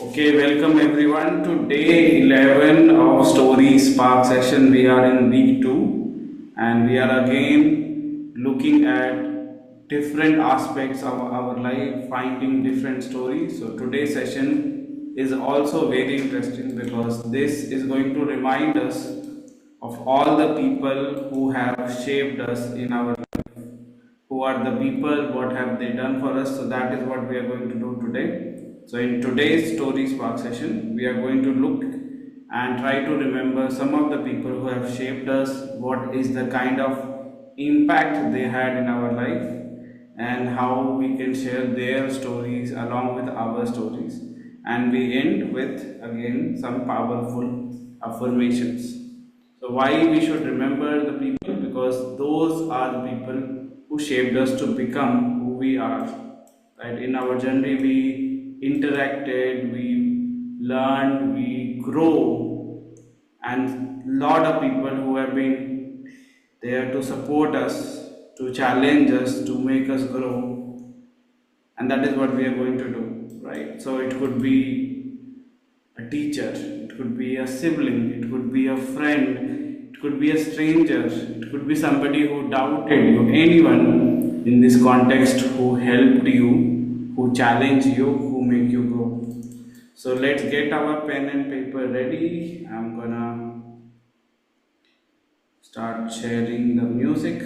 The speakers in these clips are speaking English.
Okay, welcome everyone to day 11 of Story Spark session. We are in week 2 and we are again looking at different aspects of our life, finding different stories. So today's session is also very interesting because this is going to remind us of all the people who have shaped us in our life, who are the people, what have they done for us. So that is what we are going to do today. So in today's story spark session we are going to look and try to remember some of the people who have shaped us, what is the kind of impact they had in our life, and how we can share their stories along with our stories. And we end with again some powerful affirmations. So why we should remember the people? Because those are the people who shaped us to become who we are. Right? In our journey, we interacted, we learned, we grow, and lot of people who have been there to support us, to challenge us, to make us grow, and that is what we are going to do. Right? So it could be a teacher, it could be a sibling, it could be a friend, it could be a stranger, it could be somebody who doubted you, anyone in this context who helped you, who challenged you, who make you grow. So let's get our pen and paper ready. I'm gonna start sharing the music.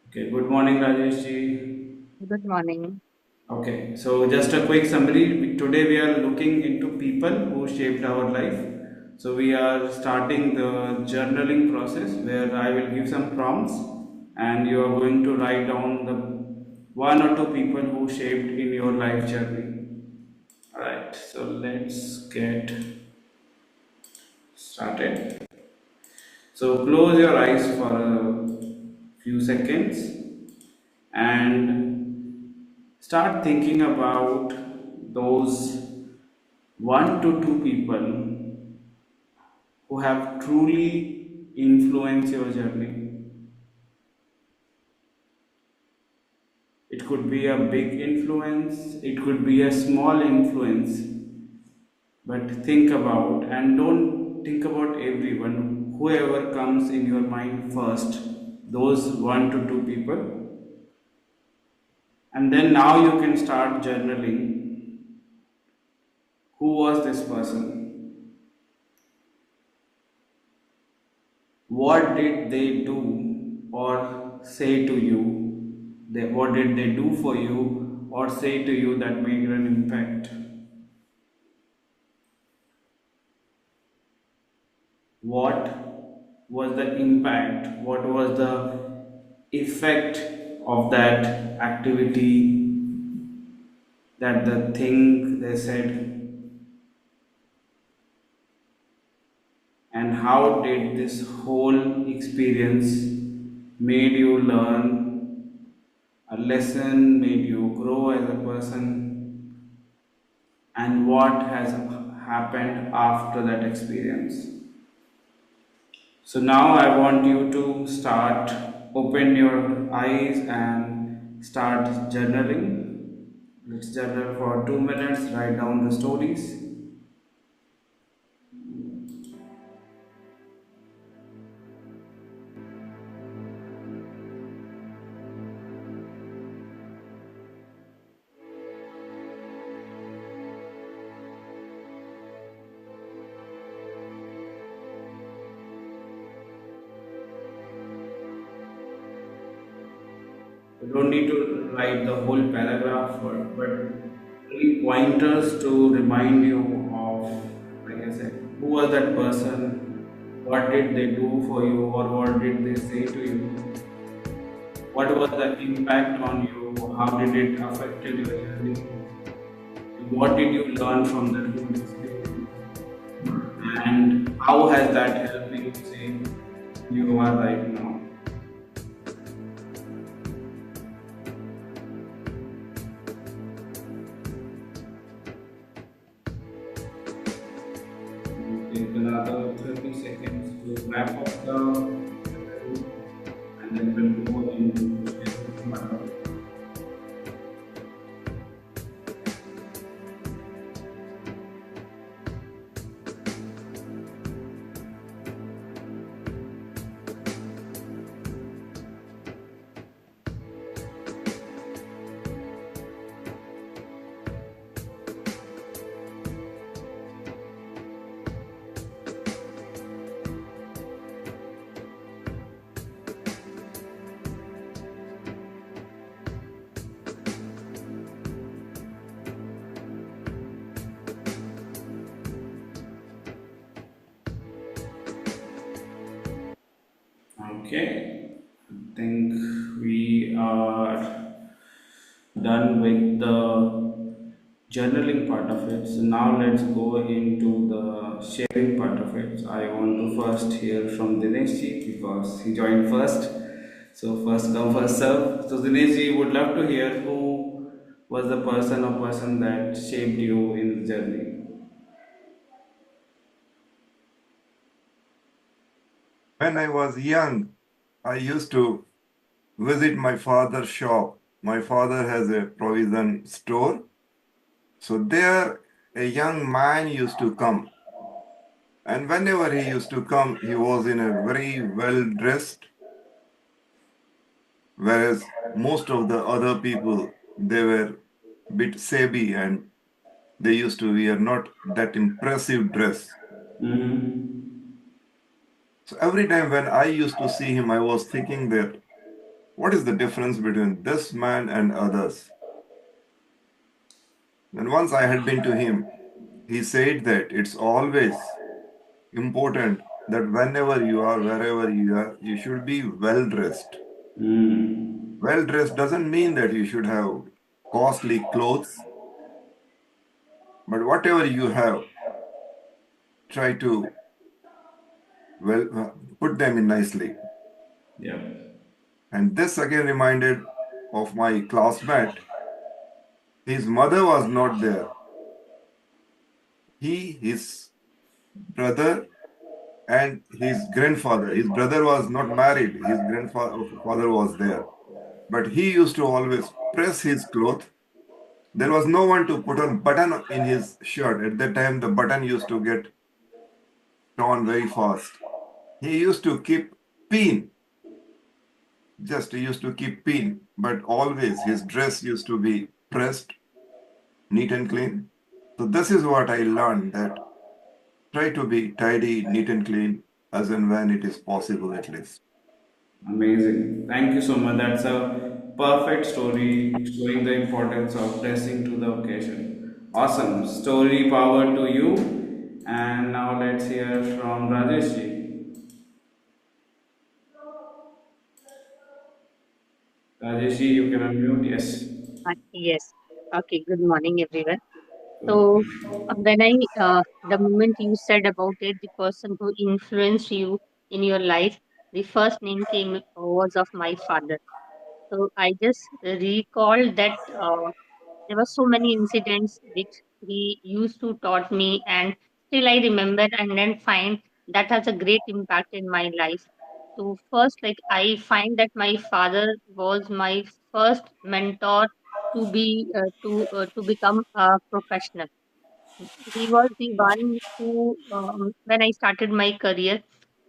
Okay, good morning, Rajesh ji. Good morning. Okay, so just a quick summary. Today we are looking into people who shaped our life. So we are starting the journaling process where I will give some prompts and you are going to write down the one or two people who shaped in your life journey. Alright, so let's get started. So close your eyes for a few seconds and start thinking about those one to two people who have truly influenced your journey. It could be a big influence, it could be a small influence, but think about and don't think about everyone, whoever comes in your mind first, those one to two people, and then now you can start journaling. Who was this person? What did they do or say to you? What did they do for you or say to you that made an impact? What was the impact? What was the effect of that activity, that the thing they said? And how did this whole experience made you learn a lesson, made you grow as a person, and what has happened after that experience? So now I want you to start, open your eyes and start journaling. Let's journal for 2 minutes, write down the stories. You don't need to write the whole paragraph, but really pointers to remind you of, like I said, who was that person, what did they do for you, or what did they say to you, what was the impact on you, how did it affected your journey, and what did you learn from that whole experience, and how has that helped you say you are right now. Take another 30 seconds to wrap up the interview, and then we'll go into the matter. Okay, I think we are done with the journaling part of it. So now let's go into the sharing part of it. I want to first hear from Dinesh ji because he joined first. So first come first serve. So Dinesh ji would love to hear who was the person or person that shaped you in the journey. When I was young, I used to visit my father's shop. My father has a provision store. So there, a young man used to come. And whenever he used to come, he was in a very well dressed, whereas most of the other people, they were bit shabby and they used to wear not that impressive dress. Mm-hmm. So every time when I used to see him, I was thinking that what is the difference between this man and others? And once I had been to him, he said that it's always important that whenever you are, wherever you are, you should be well dressed. Mm. Well dressed doesn't mean that you should have costly clothes, but whatever you have, try to put them in nicely. Yep. And this again reminded of my classmate. His mother was not there. He, his brother, and his grandfather. His brother was not married. His grandfather was there. But he used to always press his cloth. There was no one to put on button in his shirt. At that time, the button used to get torn very fast. He used to keep pin, just he used to keep pin, but always his dress used to be pressed, neat and clean. So this is what I learned that try to be tidy, neat and clean as and when it is possible at least. Amazing. Thank you so much. That's a perfect story showing the importance of dressing to the occasion. Awesome. Story power to you. And now let's hear from Rajesh ji. Rajesh ji, you can unmute. Yes. Yes. Okay. Good morning, everyone. So, Good. the moment you said about it, the person who influenced you in your life, the first name came was of my father. So I just recalled that there were so many incidents which he used to taught me, and still I remember and then find that has a great impact in my life. So first, like I find that my father was my first mentor to become a professional. He was the one who, when I started my career,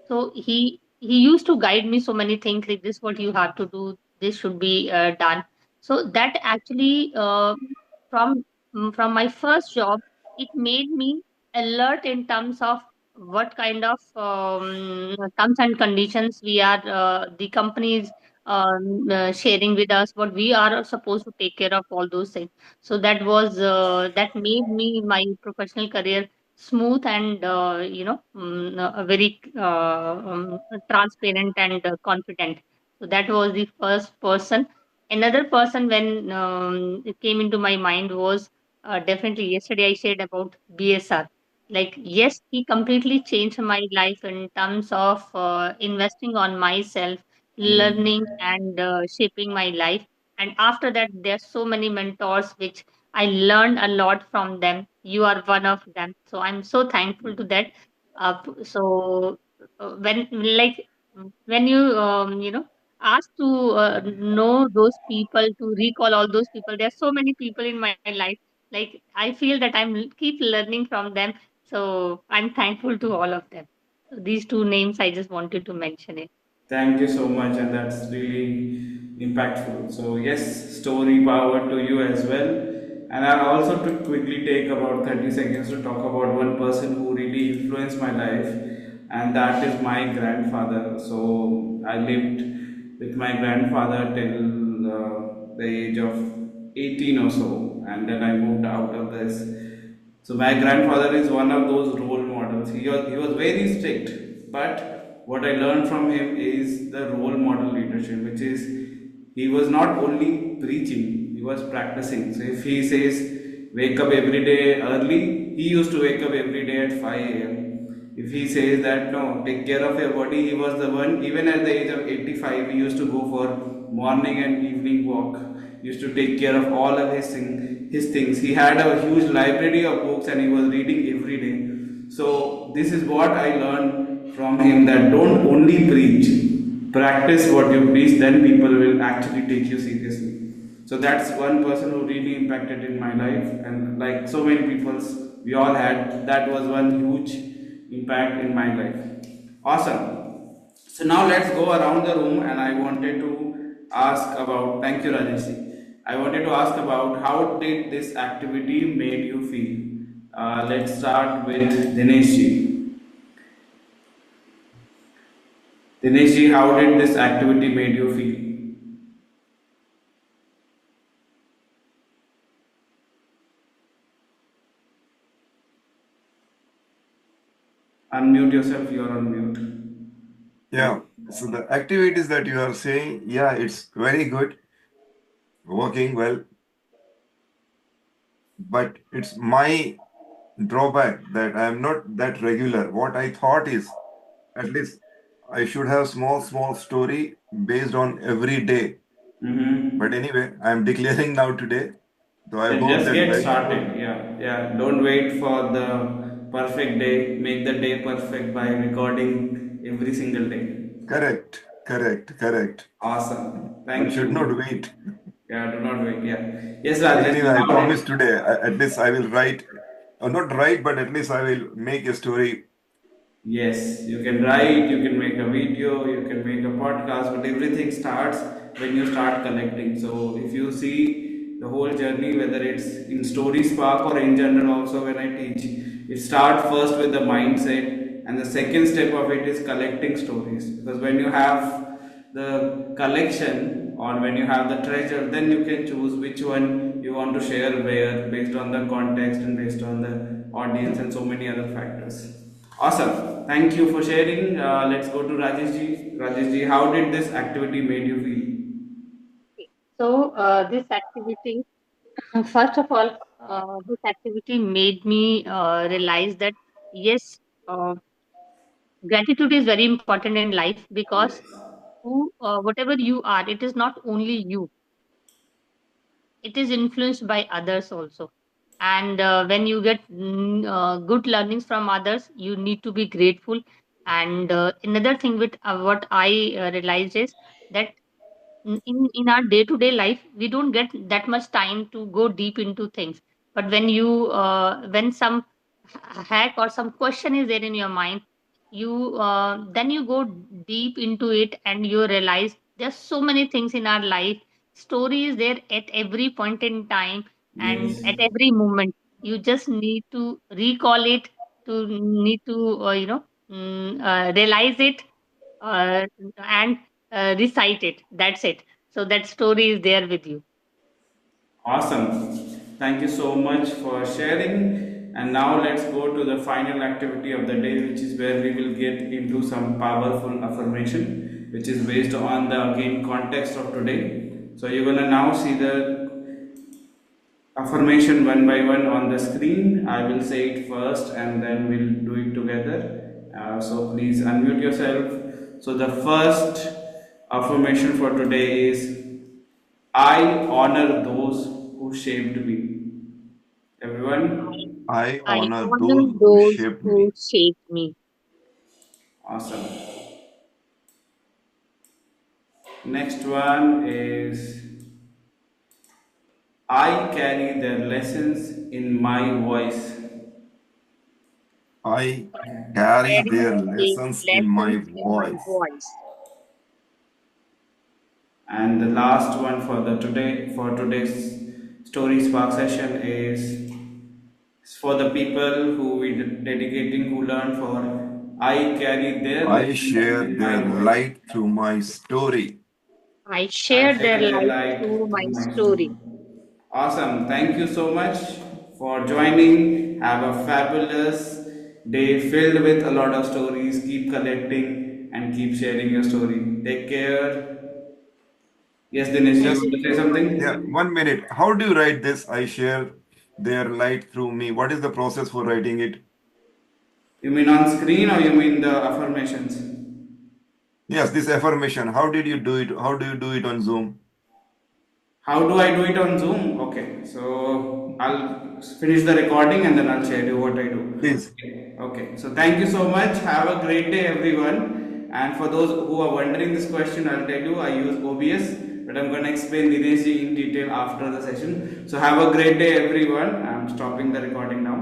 so he used to guide me so many things like this what you have to do, this should be done. So that actually from from my first job, it made me alert in terms of what kind of terms and conditions we are the companies sharing with us, what we are supposed to take care of, all those things. So that made me my professional career smooth and very transparent and confident. So that was the first person. Another person when it came into my mind was definitely yesterday I said about BSR. Like yes, he completely changed my life in terms of investing on myself, learning and shaping my life. And after that, there's so many mentors which I learned a lot from them. You are one of them. So I'm so thankful to that. So when like when you ask to know those people, to recall all those people, there's so many people in my life. Like I feel that keep learning from them. So I'm thankful to all of them. So these two names I just wanted to mention it. Thank you so much, and that's really impactful. So, yes, story power to you as well. And I'll also to quickly take about 30 seconds to talk about one person who really influenced my life, and that is my grandfather. So, I lived with my grandfather till the age of 18 or so, and then I moved out of this. So, my grandfather is one of those role models. He was very strict, but what I learned from him is the role model leadership, which is he was not only preaching, he was practicing. So if he says wake up every day early, he used to wake up every day at 5 a.m. If he says that no, take care of your body, he was the one, even at the age of 85, he used to go for morning and evening walk. He used to take care of all of his things. He had a huge library of books and he was reading every day. So this is what I learned from him, that don't only preach, practice what you preach, then people will actually take you seriously. So that's one person who really impacted in my life, and like so many people's we all had, that was one huge impact in my life. Awesome. So now let's go around the room, and I wanted to ask about, thank you Rajesh. I wanted to ask about how did this activity made you feel. Let's start with Dinesh ji. Dinesh ji, how did this activity made you feel? Unmute yourself, you're on mute. Yeah. So the activities that you are saying, yeah, it's very good, working well, but it's my drawback that I am not that regular. What I thought is at least I should have small story based on every day. But Mm-hmm. anyway, I am declaring now today. So I Then hope just that get by started. Yeah, yeah. Don't wait for the perfect day. Make the day perfect by recording every single day. correct. Awesome. One Thank should not you. wait. Yeah, do not wait. Yeah. Yes, Anyway, Rajesh. I How promise did? today, at least I will write, or not write, but at least I will make a story. Yes, you can write, you can make a video, you can make a podcast, but everything starts when you start collecting. So if you see the whole journey, whether it's in Story Spark or in general, also when I teach, it starts first with the mindset, and the second step of it is collecting stories. Because when you have the collection or when you have the treasure, then you can choose which one you want to share where, based on the context and based on the audience and so many other factors. Awesome. Thank you for sharing. Let's go to Rajesh ji. Rajesh ji, how did this activity made you feel? So, this activity, first of all, this activity made me realize that yes, uh, gratitude is very important in life because whatever you are, it is not only you, it is influenced by others also. And when you get good learnings from others, you need to be grateful. And another thing with what I realized is that in our day to day life we don't get that much time to go deep into things, but when some hack or some question is there in your mind, you then you go deep into it and you realize there's so many things in our life. Story is there at every point in time and Yes. at every moment. You just need to recall it, to need to realize it, uh, and recite it. That's it. So that story is there with you. Awesome. Thank you so much for sharing. And now let's go to the final activity of the day, which is where we will get into some powerful affirmation, which is based on the again context of today. So you're gonna now see the affirmation one by one on the screen. I will say it first and then we'll do it together. So please unmute yourself. So the first affirmation for today is I honor those who shaped me. Everyone, I I honor honor those who those shaped who me. shaped me. awesome. Next one is I carry their lessons in my voice. I carry Carry their the lessons in my lessons in my voice. voice. And the last one for the today for today's story spark session is for the people who we dedicating who learn for I carry their I lessons share in my their voice. light through my story. I I share their share their life through light my through my story. story. Awesome. Thank you so much for joining. Have a fabulous day filled with a lot of stories. Keep collecting and keep sharing your story. Take care. Yes, Dinesh, you Thank Just want you. to say yeah, something? 1 minute. How do you write this? I share their light through me. What is the process for writing it? You mean on screen or you mean the affirmations? Yes, this affirmation. How did you do it? How do you do it on Zoom? How do I do it on Zoom? Okay, so I'll finish the recording and then I'll share you what I do. Please. Okay, so thank you so much. Have a great day, everyone. And for those who are wondering this question, I'll tell you I use OBS, but I'm going to explain Dineshji in detail after the session. So have a great day, everyone. I'm stopping the recording now.